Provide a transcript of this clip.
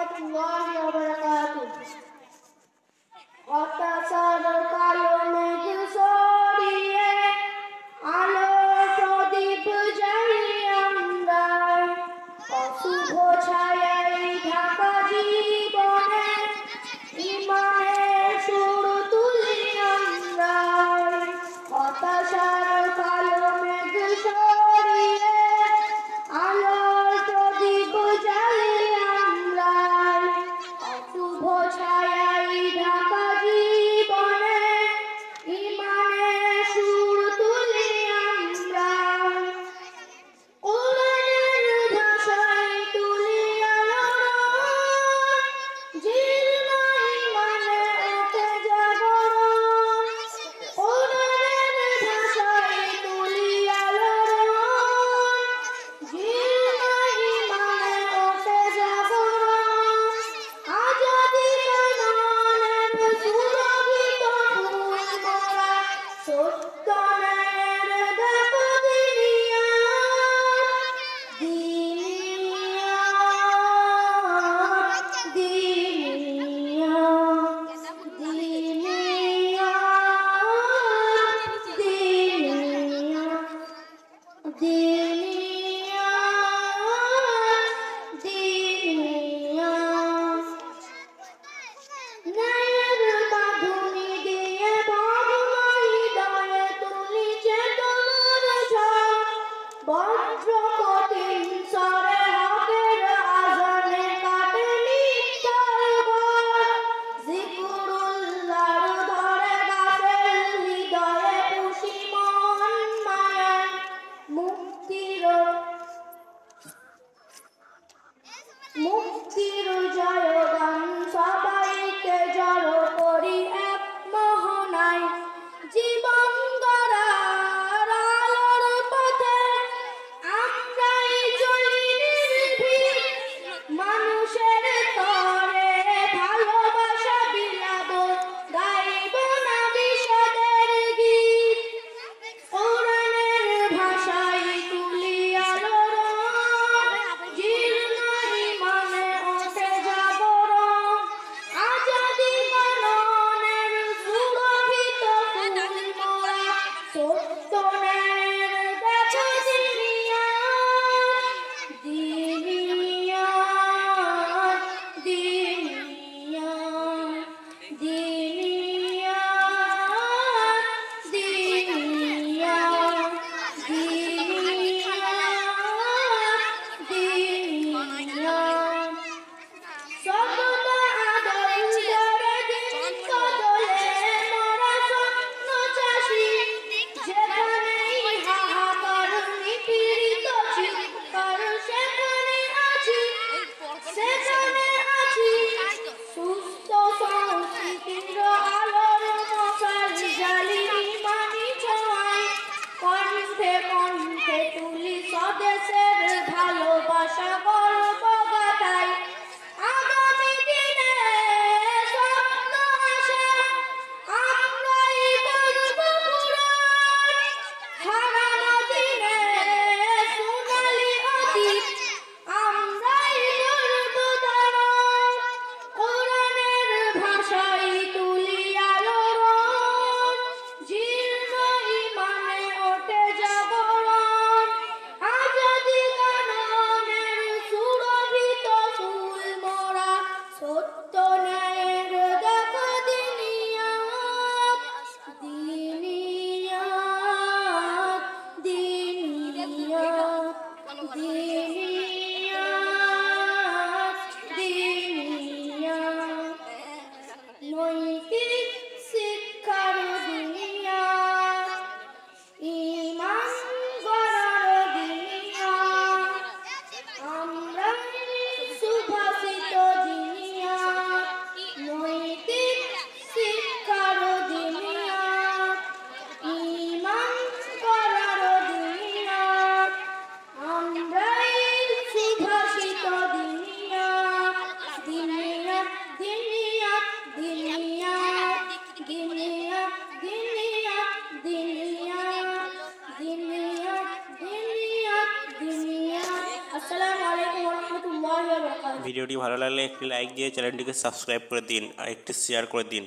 রহমতুল্লাহি ওয়া বারাকাতুহু। অত্যাচার কালো মেঘ সরিয়ে আলো প্রদীপ জ্বালিয়ে আমরা অশুভ ছায়ায় ঢাকা জীবনে ইমানের সুর তুলি আমরা। হতাশার কালো মেঘ সরিয়ে আলো প্রদীপ জ্বালিয়ে আমরা অশুভ ছায়ায় ঢাকা জীবনে ইমানের সুর তুলি আমরা। কোরআনের ভাষায় তুলি আলোড়ন, জীর্ণ ইমানে ওঠে জাগরণ। কোরআনের ভাষায় তুলি আলোড়ন, জীর্ণ ইমানে ওঠে জাগরণ। আজাদী কাননের সুরভিত ফুল মোরা সত্য ন্যায়ের দেখো ন্যায়ের বাঁধুনি দিয়ে ভাবনা হৃদয়ে তুলিছে তোমার ঝড়। বজ্র কঠিন স্বরে হকের আজানে কাটে মিথ্যার ঘর। জিকুরুল্লাহর ধরে গাফেল হৃদয়ে খুশি মন মায়ায় মুক্তির জয়গান সবাইকে জড়ো করি এক মোহনায়। জীবন গড়ার আলোর পথে আমরাই চলি নির্ভীক, মানুষের তরে ভালোবাসা বিলাবো, গাইব না বিষাদের গীত। কোরআনের ভাষায় তুলি আলোড়ন, জীর্ণ ইমানে ওঠে জাগরণ। আজাদী কাননের সুরভিত ফুল মোরা সত্য ন্যায়ের দেখো দিনিয়াত। দিনিয়াত, দিনিয়াত, দিনিয়াত, দিনিয়াত, দিনিয়াত, দিনিয়াত। সততা আদল করে দিন কদলে মোরা স্বপ্ন চাষি। যেখানেই হাহাকার নিপীড়িত চিৎকার সেখানে আছি, সেখানে আছি। সুস্থ সংস্কৃতির আলোর মশাল জ্বালি ইমানি ছোঁয়ায়, কণ্ঠে কণ্ঠে তুলি স্বদেশের ভালোবাসা গর্ব গাথায়। আগামী দিনে স্বপ্ন আসে আমরাই করব পূরণ। হারানো দিনে সোনালি অতীত আমরাই করব ধারণ। কোরআনের ভাষায় তুলি আলোড়ন, জীর্ণ ইমানে ওঠে জাগরণ। আজাদী কাননের সুরভিত ফুল মোরা সত্য ন্যায়ের দেখো দিনিয়াত। দিনিয়াত, দিনিয়াত, দিনিয়াত, দিনিয়াত। নৈতিক وبركاته। ভিডিওটি ভালো লাগলে একটি লাইক দিয়ে চ্যানেলটিকে সাবস্ক্রাইব করে দিন আর একটি শেয়ার করে দিন।